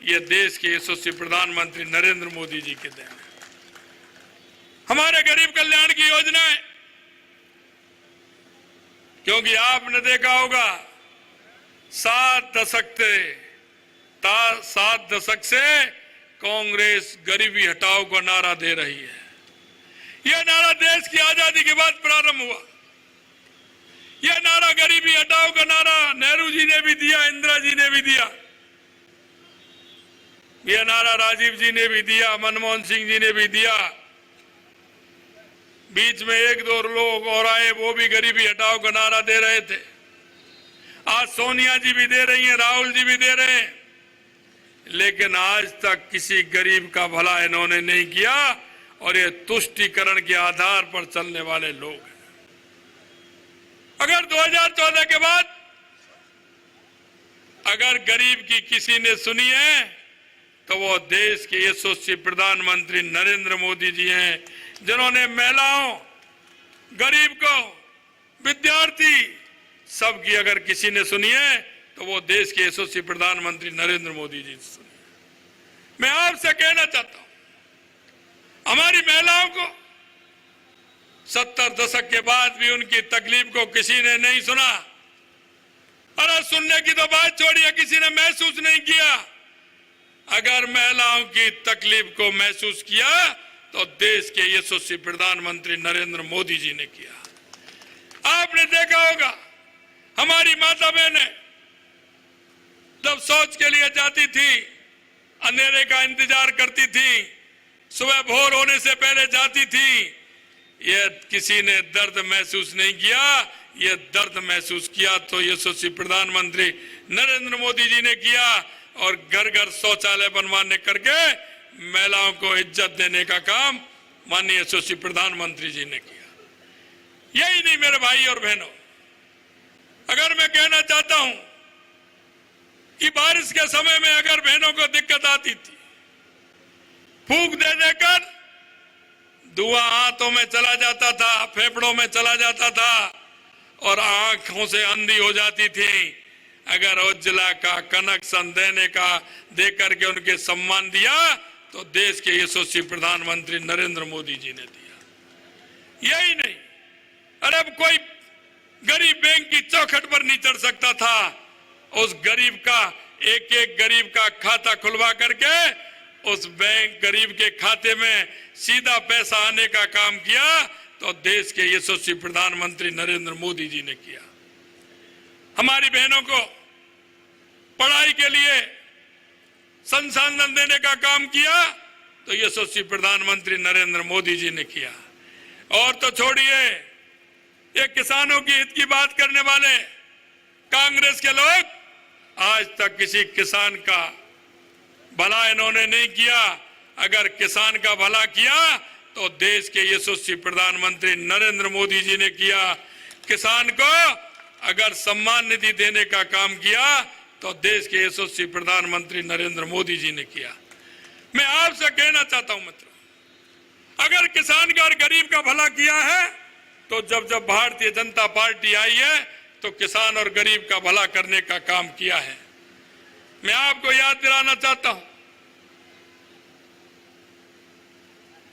ये देश के यशस्वी प्रधानमंत्री नरेंद्र मोदी जी के देन है। हमारे गरीब कल्याण की योजनाएं, क्योंकि आपने देखा होगा 7 दशक से कांग्रेस गरीबी हटाओ का नारा दे रही है। यह नारा देश की आजादी के बाद प्रारंभ हुआ। यह नारा गरीबी हटाओ का नारा नेहरू जी ने भी दिया, इंदिरा जी ने भी दिया, यह नारा राजीव जी ने भी दिया, मनमोहन सिंह जी ने भी दिया। बीच में 1-2 लोग और आए, वो भी गरीबी हटाओ का नारा दे रहे थे। आज सोनिया जी भी दे रही हैं, राहुल जी भी दे रहे हैं, लेकिन आज तक किसी गरीब का भला इन्होंने नहीं किया और ये तुष्टीकरण के आधार पर चलने वाले लोग हैं। अगर 2014 के बाद अगर गरीब की किसी ने सुनी है तो वो देश के यशस्वी प्रधानमंत्री नरेंद्र मोदी जी हैं, जिन्होंने महिलाओं, गरीब को, विद्यार्थी सबकी अगर किसी ने सुनी है तो वो देश के यशस्वी प्रधानमंत्री नरेंद्र मोदी जी सुनी। मैं आपसे कहना चाहता हूं, हमारी महिलाओं को 70 दशक के बाद भी उनकी तकलीफ को किसी ने नहीं सुना। अरे सुनने की तो बात छोड़िए, किसी ने महसूस नहीं किया। अगर महिलाओं की तकलीफ को महसूस किया तो देश के यशस्वी प्रधानमंत्री नरेंद्र मोदी जी ने किया। आपने देखा होगा हमारी माता बहनें जब शौच के लिए जाती थी, अंधेरे का इंतजार करती थी, सुबह भोर होने से पहले जाती थी, यह किसी ने दर्द महसूस नहीं किया। यह दर्द महसूस किया तो यशस्वी प्रधानमंत्री नरेंद्र मोदी जी ने किया और घर घर शौचालय बनवाने करके महिलाओं को इज्जत देने का काम माननीय यशस्वी प्रधानमंत्री जी ने किया। यही नहीं मेरे भाई और बहनों, अगर मैं कहना चाहता हूं कि बारिश के समय में अगर बहनों को दिक्कत आती थी, फूंक दे देकर धुआं हाथों में चला जाता था, फेफड़ों में चला जाता था और आंखों से अंधी हो जाती थी। अगर उज्ज्वला का कनेक्शन दे करके उनके सम्मान दिया तो देश के यशस्वी प्रधानमंत्री नरेंद्र मोदी जी ने दिया। यही नहीं, अरे अब कोई गरीब बैंक की चौखट पर नहीं चढ़ सकता था। उस गरीब का एक गरीब का खाता खुलवा करके उस बैंक गरीब के खाते में सीधा पैसा आने का काम किया तो देश के यशस्वी प्रधानमंत्री नरेंद्र मोदी जी ने किया। हमारी बहनों को पढ़ाई के लिए संसाधन देने का काम किया तो यशस्वी प्रधानमंत्री नरेंद्र मोदी जी ने किया। और तो छोड़िए, ये किसानों की हित की बात करने वाले कांग्रेस के लोग आज तक किसी किसान का भला इन्होंने नहीं किया। अगर किसान का भला किया तो देश के यशस्वी प्रधानमंत्री नरेंद्र मोदी जी ने किया। किसान को अगर सम्मान निधि देने का काम किया तो देश के यशस्वी प्रधानमंत्री नरेंद्र मोदी जी ने किया। मैं आपसे कहना चाहता हूं मित्रों, अगर किसान का और गरीब का भला किया है तो जब भारतीय जनता पार्टी आई है तो किसान और गरीब का भला करने का काम किया है। मैं आपको याद दिलाना चाहता हूं,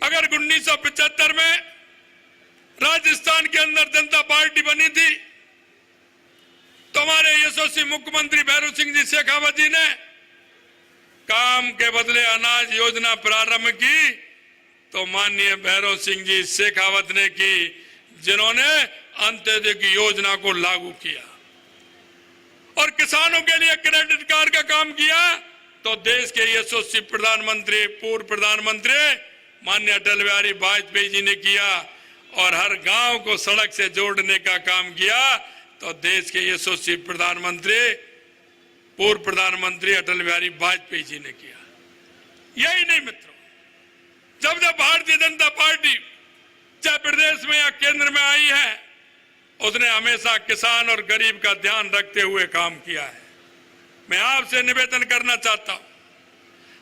अगर 1975 में राजस्थान के अंदर जनता पार्टी बनी थी तो हमारे यशस्वी मुख्यमंत्री भैरव सिंह जी शेखावत जी ने काम के बदले अनाज योजना प्रारंभ की तो माननीय भैरव सिंह जी शेखावत ने की, जिन्होंने अंत्योदय की योजना को लागू किया। और किसानों के लिए क्रेडिट कार्ड का काम किया तो देश के यशस्वी प्रधानमंत्री, पूर्व प्रधानमंत्री माननीय अटल बिहारी वाजपेयी जी ने किया। और हर गांव को सड़क से जोड़ने का काम किया तो देश के यशस्वी प्रधानमंत्री, पूर्व प्रधानमंत्री अटल बिहारी वाजपेयी जी ने किया। यही नहीं मित्रों, जब भारतीय जनता पार्टी चाहे प्रदेश में या केंद्र में आई है, उसने हमेशा किसान और गरीब का ध्यान रखते हुए काम किया है। मैं आपसे निवेदन करना चाहता हूं,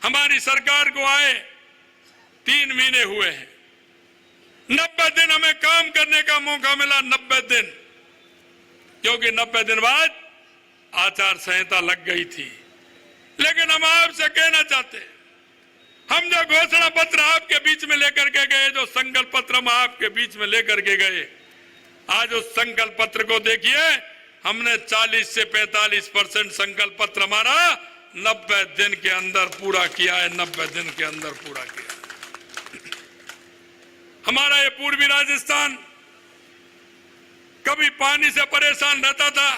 हमारी सरकार को आए 3 महीने हुए हैं, 90 दिन हमें काम करने का मौका मिला। 90 दिन, क्योंकि 90 दिन बाद आचार संहिता लग गई थी। लेकिन हम आपसे कहना जाते। हम जो घोषणा पत्र आपके बीच में लेकर के गए, जो संकल्प पत्र हम आपके बीच में लेकर के गए, आज उस संकल्प पत्र को देखिए, हमने 40 से 45% संकल्प पत्र हमारा 90 दिन के अंदर पूरा किया है। 90 दिन के अंदर पूरा किया। हमारा ये पूर्वी राजस्थान कभी पानी से परेशान रहता था,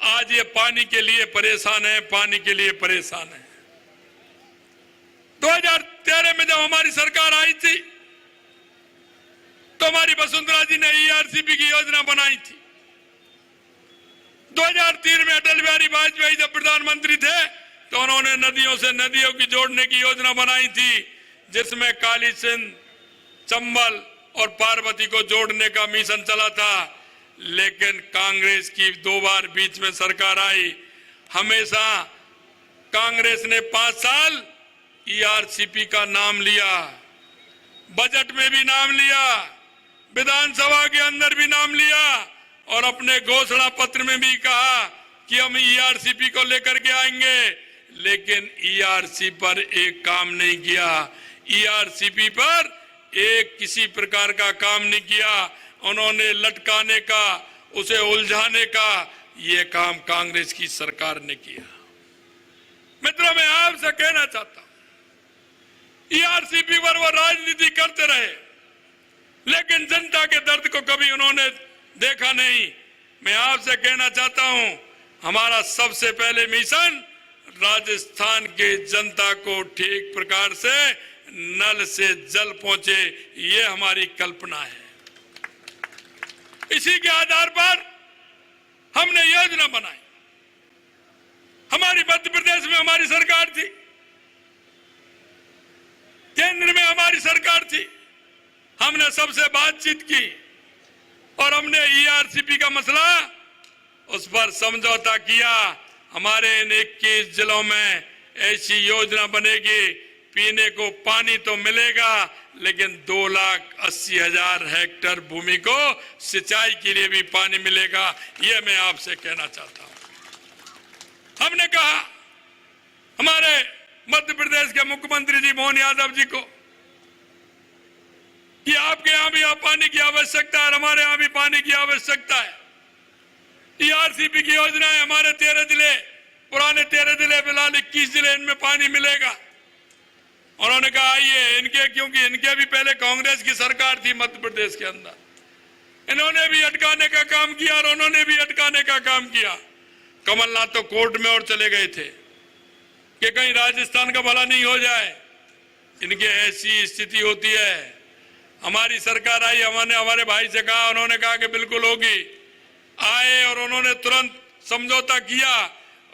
आज ये पानी के लिए परेशान है, पानी के लिए परेशान है। 2013 में जब हमारी सरकार आई थी तो हमारी वसुंधरा जी ने ईआरसीपी की योजना बनाई थी। 2003 में अटल बिहारी वाजपेयी जब प्रधानमंत्री थे तो उन्होंने नदियों से नदियों की जोड़ने की योजना बनाई थी, जिसमें काली सिंध, चंबल और पार्वती को जोड़ने का मिशन चला था। लेकिन कांग्रेस की 2 बार बीच में सरकार आई, हमेशा कांग्रेस ने 5 साल ईआरसीपी का नाम लिया, बजट में भी नाम लिया, विधानसभा के अंदर भी नाम लिया और अपने घोषणा पत्र में भी कहा कि हम ईआरसीपी को लेकर के आएंगे, लेकिन ईआरसी पर एक काम नहीं किया। ईआरसीपी पर एक किसी प्रकार का काम नहीं किया। उन्होंने लटकाने का, उसे उलझाने का ये काम कांग्रेस की सरकार ने किया। मित्रों, मैं आपसे कहना चाहता हूं, ईआरसीपी पर वो राजनीति करते रहे, लेकिन जनता के दर्द को कभी उन्होंने देखा नहीं। मैं आपसे कहना चाहता हूं, हमारा सबसे पहले मिशन राजस्थान के जनता को ठीक प्रकार से नल से जल पहुंचे, ये हमारी कल्पना है। इसी के आधार पर हमने योजना बनाई। हमारी मध्य प्रदेश में हमारी सरकार थी, केंद्र में हमारी सरकार थी, हमने सबसे बातचीत की और हमने ईआरसीपी का मसला, उस पर समझौता किया। हमारे इन 21 जिलों में ऐसी योजना बनेगी, पीने को पानी तो मिलेगा, लेकिन 2,80,000 हेक्टेयर भूमि को सिंचाई के लिए भी पानी मिलेगा। यह मैं आपसे कहना चाहता हूं। हमने कहा हमारे मध्य प्रदेश के मुख्यमंत्री जी मोहन यादव जी को कि आपके यहां भी पानी की आवश्यकता है, हमारे यहां भी पानी की आवश्यकता है। ईआरसीपी की योजना है, हमारे 13 जिले, पुराने 13 जिले, फिलहाल 21 जिले, इनमें पानी मिलेगा। उन्होंने कहा आइए इनके, क्योंकि इनके भी पहले कांग्रेस की सरकार थी मध्य प्रदेश के अंदर, इन्होंने भी अटकाने का काम किया और उन्होंने भी अटकाने का काम किया। कमलनाथ तो कोर्ट में और चले गए थे कि कहीं राजस्थान का भला नहीं हो जाए। इनकी ऐसी स्थिति होती है। हमारी सरकार आई, हमने हमारे भाई से कहा, उन्होंने कहा कि बिल्कुल होगी। आए और उन्होंने तुरंत समझौता किया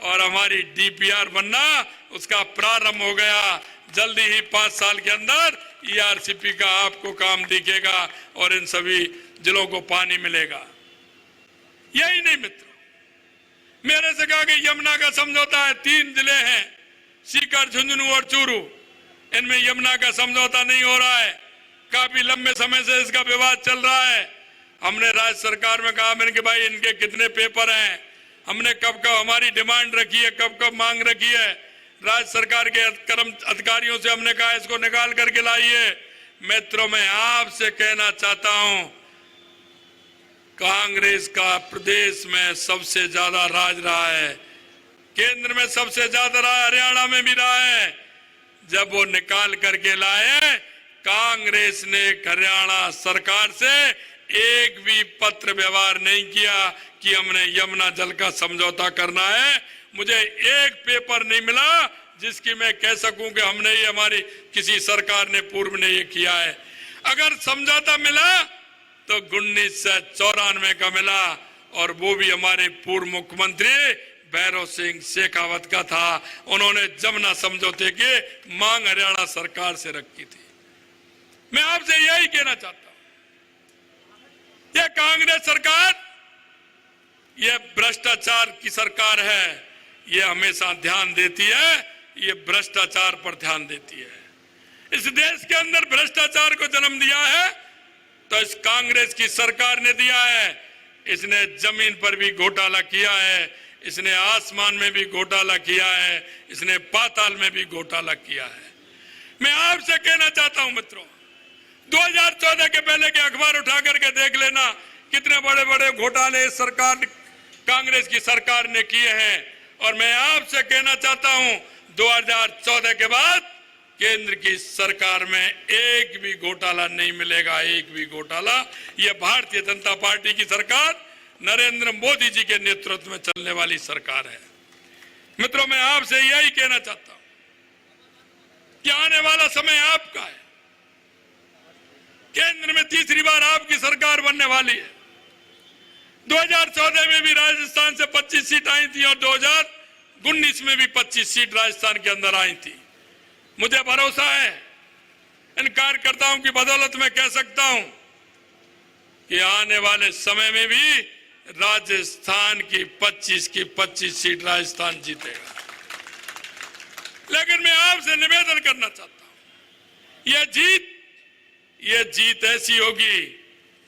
और हमारी डीपीआर बनना, उसका प्रारंभ हो गया। जल्दी ही 5 साल के अंदर ईआरसीपी का आपको काम दिखेगा और इन सभी जिलों को पानी मिलेगा। यही नहीं मित्रों, मेरे से कहा कि यमुना का समझौता है, 3 जिले हैं, सीकर, झुंझुनू और चूरू, इनमें यमुना का समझौता नहीं हो रहा है। काफी लंबे समय से इसका विवाद चल रहा है। हमने राज्य सरकार में कहा मैंने कि भाई इनके कितने पेपर हैं, हमने कब कब हमारी डिमांड रखी है, कब कब मांग रखी है। राज्य सरकार के अधिकारियों से हमने कहा इसको निकाल करके लाइए। मित्रों, मैं आपसे कहना चाहता हूं, कांग्रेस का प्रदेश में सबसे ज्यादा राज रहा है, केंद्र में सबसे ज्यादा रहा, हरियाणा में भी रहा है। जब वो निकाल करके लाए, कांग्रेस ने हरियाणा सरकार से एक भी पत्र व्यवहार नहीं किया कि हमने यमुना जल का समझौता करना है। मुझे एक पेपर नहीं मिला जिसकी मैं कह सकूं कि हमने ये, हमारी किसी सरकार ने पूर्व ने ये किया है। अगर समझौता मिला तो 1994 का मिला और वो भी हमारे पूर्व मुख्यमंत्री भैरव सिंह शेखावत का था। उन्होंने जमुना समझौते की मांग हरियाणा सरकार से रखी थी। मैं आपसे यही कहना चाहता हूं, यह कांग्रेस सरकार, यह भ्रष्टाचार की सरकार है। यह हमेशा ध्यान देती है, यह भ्रष्टाचार पर ध्यान देती है। इस देश के अंदर भ्रष्टाचार को जन्म दिया है तो इस कांग्रेस की सरकार ने दिया है। इसने जमीन पर भी घोटाला किया है, इसने आसमान में भी घोटाला किया है, इसने पाताल में भी घोटाला किया है। मैं आपसे कहना चाहता हूं मित्रों, 2014 के पहले के अखबार उठा करके देख लेना कितने बड़े बड़े घोटाले सरकार, कांग्रेस की सरकार ने किए हैं। और मैं आपसे कहना चाहता हूं 2014 के बाद केंद्र की सरकार में एक भी घोटाला नहीं मिलेगा, एक भी घोटाला। यह भारतीय जनता पार्टी की सरकार, नरेंद्र मोदी जी के नेतृत्व में चलने वाली सरकार है। मित्रों, मैं आपसे यही कहना चाहता हूं कि आने वाला समय आपका है। केंद्र में तीसरी बार आपकी सरकार बनने वाली है। 2014 में भी राजस्थान से 25 सीट आई थी और 2019 में भी 25 सीट राजस्थान के अंदर आई थी। मुझे भरोसा है इन कार्यकर्ताओं की बदौलत मैं कह सकता हूं कि आने वाले समय में भी राजस्थान की 25 सीट राजस्थान जीतेगा। लेकिन मैं आपसे निवेदन करना चाहता हूं, यह जीत ऐसी होगी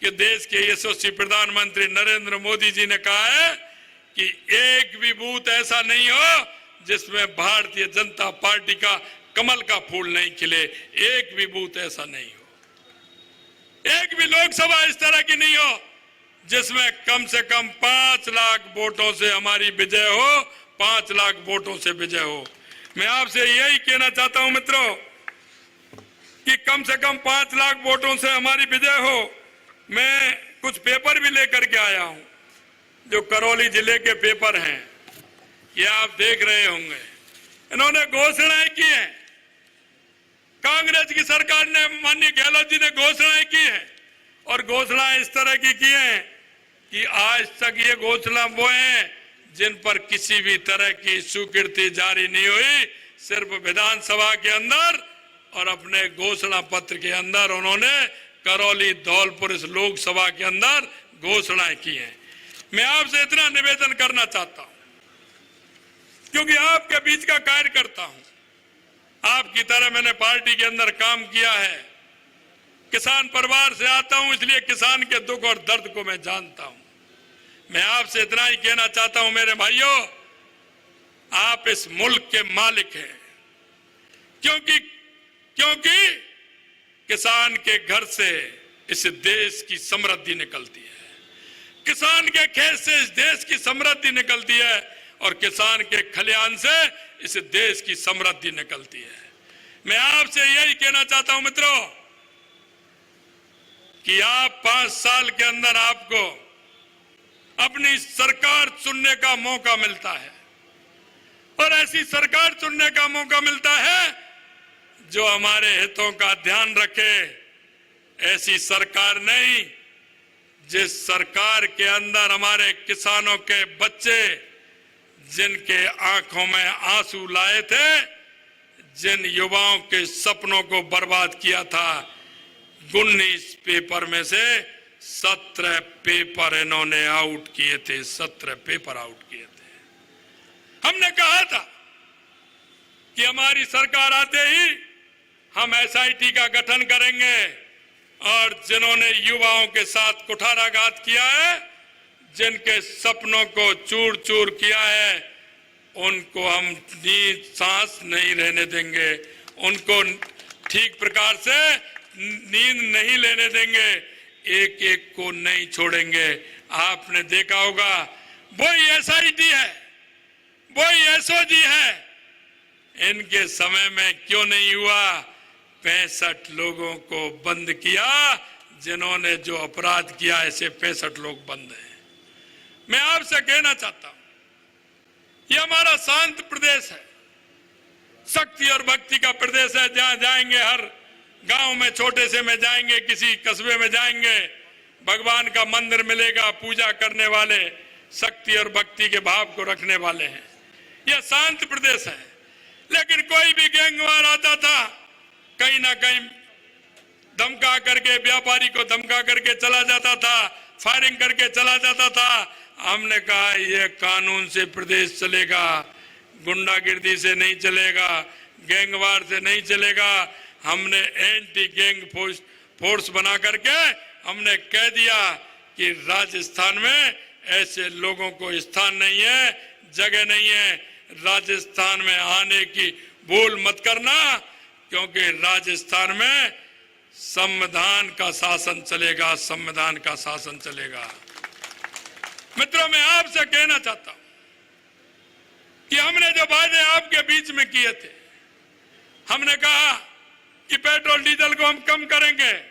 कि देश के यशस्वी प्रधानमंत्री नरेंद्र मोदी जी ने कहा है कि एक भी बूथ ऐसा नहीं हो जिसमें भारतीय जनता पार्टी का कमल का फूल नहीं खिले। एक भी बूथ ऐसा नहीं हो, एक भी लोकसभा इस तरह की नहीं हो जिसमें कम से कम 5 लाख वोटों से हमारी विजय हो, 5 लाख वोटों से विजय हो। मैं आपसे यही कहना चाहता हूं मित्रों कि कम से कम 5 लाख वोटों से हमारी विजय हो। मैं कुछ पेपर भी लेकर के आया हूं, जो करौली जिले के पेपर हैं, ये आप देख रहे होंगे। इन्होंने घोषणाएं की हैं, कांग्रेस की सरकार ने, माननीय गहलोत जी ने घोषणाएं की हैं और घोषणाएं इस तरह की हैं कि आज तक ये घोषणा वो हैं जिन पर किसी भी तरह की स्वीकृति जारी नहीं हुई। सिर्फ विधानसभा के अंदर और अपने घोषणा पत्र के अंदर उन्होंने करौली, धौलपुर इस लोकसभा के अंदर घोषणाएं की हैं। मैं आपसे इतना निवेदन करना चाहता हूं, क्योंकि आपके बीच का कार्यकर्ता हूं, आपकी तरह मैंने पार्टी के अंदर काम किया है, किसान परिवार से आता हूं, इसलिए किसान के दुख और दर्द को मैं जानता हूं। मैं आपसे इतना ही कहना चाहता हूं मेरे भाइयों, आप इस मुल्क के मालिक हैं, क्योंकि किसान के घर से इस देश की समृद्धि निकलती है, किसान के खेत से इस देश की समृद्धि निकलती है और किसान के खलिहान से इस देश की समृद्धि निकलती है। मैं आपसे यही कहना चाहता हूं मित्रों कि आप 5 साल के अंदर आपको अपनी सरकार चुनने का मौका मिलता है और ऐसी सरकार चुनने का मौका मिलता है जो हमारे हितों का ध्यान रखे। ऐसी सरकार नहीं जिस सरकार के अंदर हमारे किसानों के बच्चे, जिनके आंखों में आंसू लाए थे, जिन युवाओं के सपनों को बर्बाद किया था, 19 पेपर में से 17 पेपर इन्होंने आउट किए थे, 17 पेपर आउट किए थे। हमने कहा था कि हमारी सरकार आते ही हम एसआईटी का गठन करेंगे और जिन्होंने युवाओं के साथ कुठाराघात किया है, जिनके सपनों को चूर चूर किया है, उनको हम नींद सांस नहीं रहने देंगे, उनको ठीक प्रकार से नींद नहीं लेने देंगे, एक एक को नहीं छोड़ेंगे। आपने देखा होगा वही एसआईटी है, वही एसओजी है, इनके समय में क्यों नहीं हुआ? 65 लोगों को बंद किया, जिन्होंने जो अपराध किया, ऐसे 65 लोग बंद हैं। मैं आपसे कहना चाहता हूं, ये हमारा शांत प्रदेश है, शक्ति और भक्ति का प्रदेश है। जहां जाएंगे, हर गांव में छोटे से में जाएंगे, किसी कस्बे में जाएंगे, भगवान का मंदिर मिलेगा, पूजा करने वाले, शक्ति और भक्ति के भाव को रखने वाले हैं। यह शांत प्रदेश है। लेकिन कोई भी गैंगवार आता था, कहीं ना कहीं धमका करके, व्यापारी को धमका करके चला जाता था, फायरिंग करके चला जाता था। हमने कहा यह कानून से प्रदेश चलेगा, गुंडागिर्दी से नहीं चलेगा, गैंगवार से नहीं चलेगा। हमने एंटी गैंग फोर्स बना करके हमने कह दिया कि राजस्थान में ऐसे लोगों को स्थान नहीं है जगह नहीं है। राजस्थान में आने की भूल मत करना, क्योंकि राजस्थान में संविधान का शासन चलेगा, संविधान का शासन चलेगा। मित्रों, मैं आपसे कहना चाहता हूं कि हमने जो वादे आपके बीच में किए थे, हमने कहा कि पेट्रोल डीजल को हम कम करेंगे।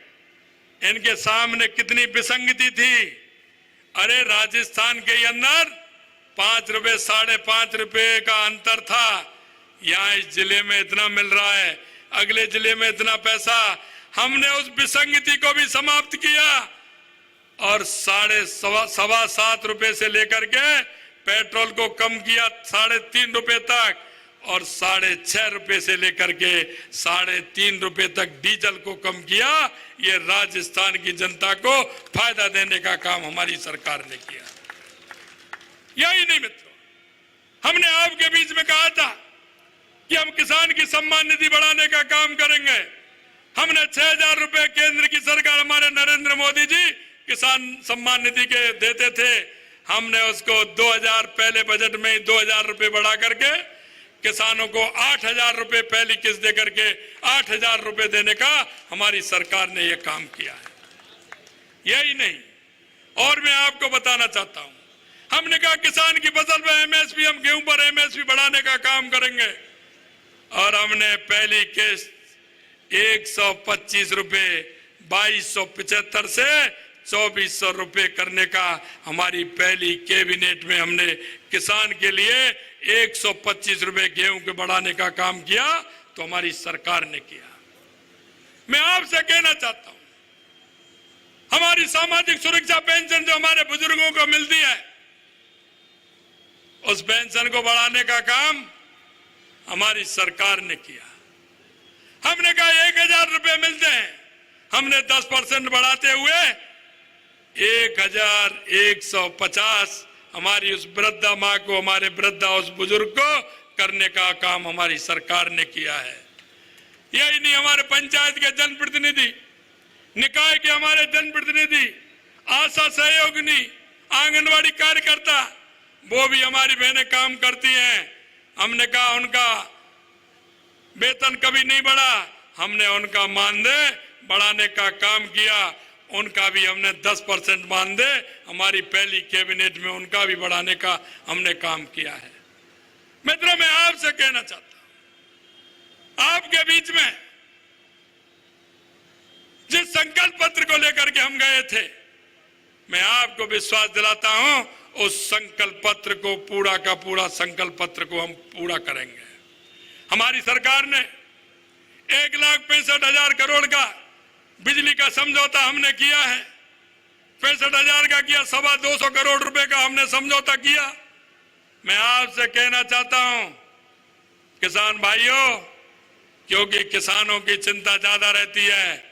इनके सामने कितनी विसंगति थी। अरे राजस्थान के अंदर 5 रुपए 5.5 रुपए का अंतर था। यहाँ इस जिले में इतना मिल रहा है, अगले जिले में इतना पैसा। हमने उस विसंगति को भी समाप्त किया और 7.25 रुपए से लेकर के पेट्रोल को कम किया 3.5 रुपए तक, और 6.5 रुपए से लेकर के 3.5 रुपए तक डीजल को कम किया। ये राजस्थान की जनता को फायदा देने का काम हमारी सरकार ने किया। यही नहीं मित्रों, हमने आपके बीच में कहा था कि हम किसान की सम्मान निधि बढ़ाने का काम करेंगे। हमने 6,000 रुपए केंद्र की सरकार, हमारे नरेंद्र मोदी जी किसान सम्मान निधि के देते थे, हमने उसको 2,000 पहले बजट में ही 2,000 रुपए बढ़ा करके किसानों को 8,000 रुपए पहली किस्त दे करके 8,000 रुपए देने का हमारी सरकार ने यह काम किया है। यही नहीं, और मैं आपको बताना चाहता हूं, हमने कहा किसान की फसल पर एमएसपी, हम गेहूं पर एमएसपी बढ़ाने का काम करेंगे, और हमने पहली किस्त 125 रुपए 2275 से 2400 रुपए करने का हमारी पहली कैबिनेट में हमने किसान के लिए 125 रुपए गेहूं के बढ़ाने का काम किया, तो हमारी सरकार ने किया। मैं आपसे कहना चाहता हूं, हमारी सामाजिक सुरक्षा पेंशन जो हमारे बुजुर्गों को मिलती है, उस पेंशन को बढ़ाने का काम हमारी सरकार ने किया। हमने कहा 1,000 रुपए मिलते हैं, हमने 10% बढ़ाते हुए 1,150 हमारी उस वृद्धा माँ को, हमारे वृद्धा उस बुजुर्ग को करने का काम हमारी सरकार ने किया है। यही नहीं, हमारे पंचायत के जनप्रतिनिधि, निकाय के हमारे जनप्रतिनिधि, आशा सहयोगिनी, आंगनवाड़ी कार्यकर्ता, वो भी हमारी बहनें काम करती हैं। हमने कहा उनका वेतन कभी नहीं बढ़ा, हमने उनका मानदेय बढ़ाने का काम किया, उनका भी हमने 10% मानदेय हमारी पहली कैबिनेट में उनका भी बढ़ाने का हमने काम किया है। मित्रों, मैं आपसे कहना चाहता हूं, आपके बीच में जिस संकल्प पत्र को लेकर के हम गए थे, मैं आपको विश्वास दिलाता हूं, उस संकल्प पत्र को, पूरा का पूरा संकल्प पत्र को हम पूरा करेंगे। हमारी सरकार ने 1,65,000 करोड़ का बिजली का समझौता हमने किया है। 65,000 का किया, 225 करोड़ रुपए का हमने समझौता किया। मैं आपसे कहना चाहता हूं किसान भाइयों, क्योंकि किसानों की चिंता ज्यादा रहती है,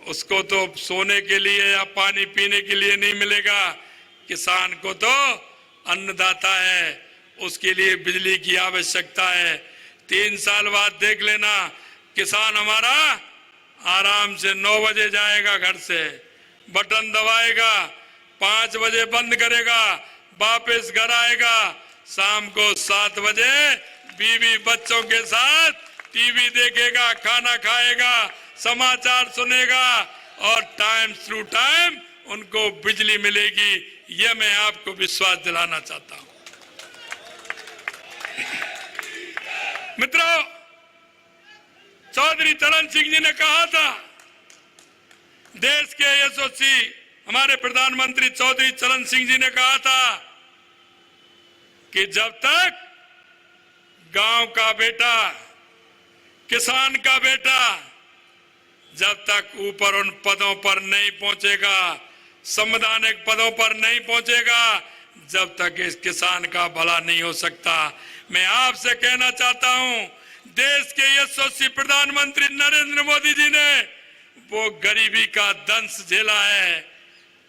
उसको तो सोने के लिए या पानी पीने के लिए नहीं मिलेगा, किसान को तो अन्नदाता है, उसके लिए बिजली की आवश्यकता है। 3 साल बाद देख लेना, किसान हमारा आराम से 9 बजे जाएगा घर से, बटन दबाएगा, 5 बजे बंद करेगा, वापस घर आएगा, शाम को 7 बजे बीवी बच्चों के साथ टीवी देखेगा, खाना खाएगा, समाचार सुनेगा, और टाइम थ्रू टाइम उनको बिजली मिलेगी। यह मैं आपको विश्वास दिलाना चाहता हूं। मित्रों, चौधरी चरण सिंह जी ने कहा था, देश के यशस्वी हमारे प्रधानमंत्री चौधरी चरण सिंह जी ने कहा था कि जब तक गांव का बेटा, किसान का बेटा जब तक ऊपर उन पदों पर नहीं पहुंचेगा, संवैधानिक पदों पर नहीं पहुंचेगा, जब तक इस किसान का भला नहीं हो सकता। मैं आपसे कहना चाहता हूं, देश के यशस्वी प्रधानमंत्री नरेंद्र मोदी जी ने वो गरीबी का दंश झेला है।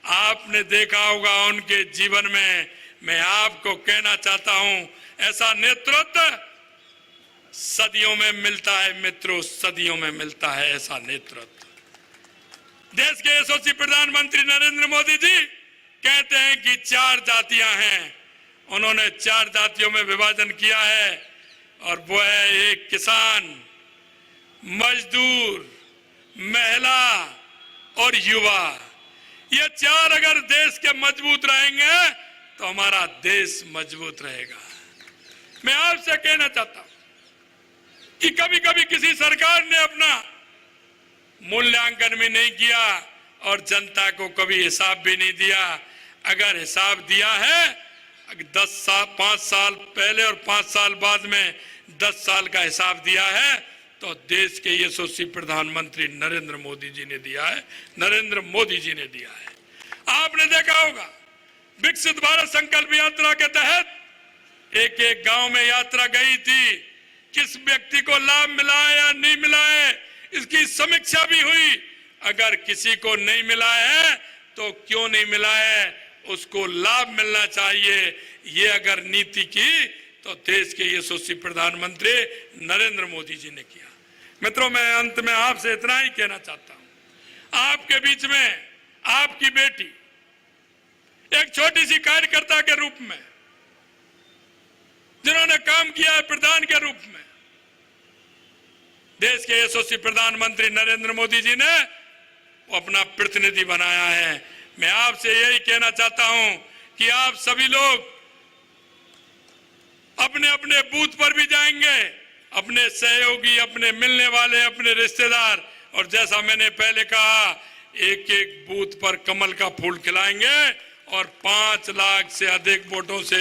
आपने देखा होगा उनके जीवन में। मैं आपको कहना चाहता हूं, ऐसा नेतृत्व सदियों में मिलता है मित्रों, सदियों में मिलता है ऐसा नेतृत्व। देश के यशस्वी प्रधानमंत्री नरेंद्र मोदी जी कहते हैं कि 4 जातियां हैं, उन्होंने 4 जातियों में विभाजन किया है और वो है एक किसान, मजदूर, महिला और युवा। ये 4 अगर देश के मजबूत रहेंगे तो हमारा देश मजबूत रहेगा। मैं आपसे कहना चाहता हूं कि कभी कभी किसी सरकार ने अपना मूल्यांकन भी नहीं किया और जनता को कभी हिसाब भी नहीं दिया। अगर हिसाब दिया है 5 साल पहले और 5 साल बाद में 10 साल का हिसाब दिया है तो देश के यशस्वी प्रधानमंत्री नरेंद्र मोदी जी ने दिया है, नरेंद्र मोदी जी ने दिया है। आपने देखा होगा विकसित भारत संकल्प यात्रा के तहत एक एक गांव में यात्रा गई थी, किस व्यक्ति को लाभ मिला है या नहीं मिला है इसकी समीक्षा भी हुई। अगर किसी को नहीं मिला है तो क्यों नहीं मिला है, उसको लाभ मिलना चाहिए। ये अगर नीति की तो देश के यशस्वी प्रधानमंत्री नरेंद्र मोदी जी ने किया। मित्रों, मैं अंत में आपसे इतना ही कहना चाहता हूं, आपके बीच में आपकी बेटी एक छोटी सी कार्यकर्ता के रूप में जिन्होंने काम किया है प्रधान के रूप में, देश के यशस्वी प्रधानमंत्री नरेंद्र मोदी जी ने अपना प्रतिनिधि बनाया है। मैं आपसे यही कहना चाहता हूं कि आप सभी लोग अपने अपने बूथ पर भी जाएंगे, अपने सहयोगी, अपने मिलने वाले, अपने रिश्तेदार, और जैसा मैंने पहले कहा एक एक बूथ पर कमल का फूल खिलाएंगे और 5 लाख से अधिक वोटों से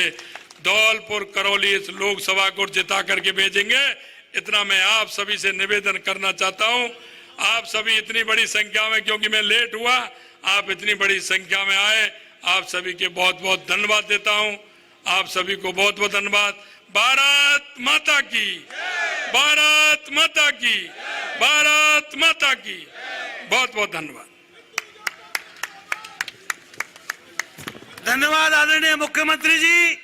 धौलपुर करौली इस लोकसभा को जिता करके भेजेंगे। इतना मैं आप सभी से निवेदन करना चाहता हूं। आप सभी इतनी बड़ी संख्या में, क्योंकि मैं लेट हुआ, आप इतनी बड़ी संख्या में आए, आप सभी के बहुत बहुत धन्यवाद देता हूं। आप सभी को बहुत बहुत धन्यवाद। भारत माता की, भारत माता की, भारत माता की, बहुत बहुत धन्यवाद। धन्यवाद आदरणीय मुख्यमंत्री जी।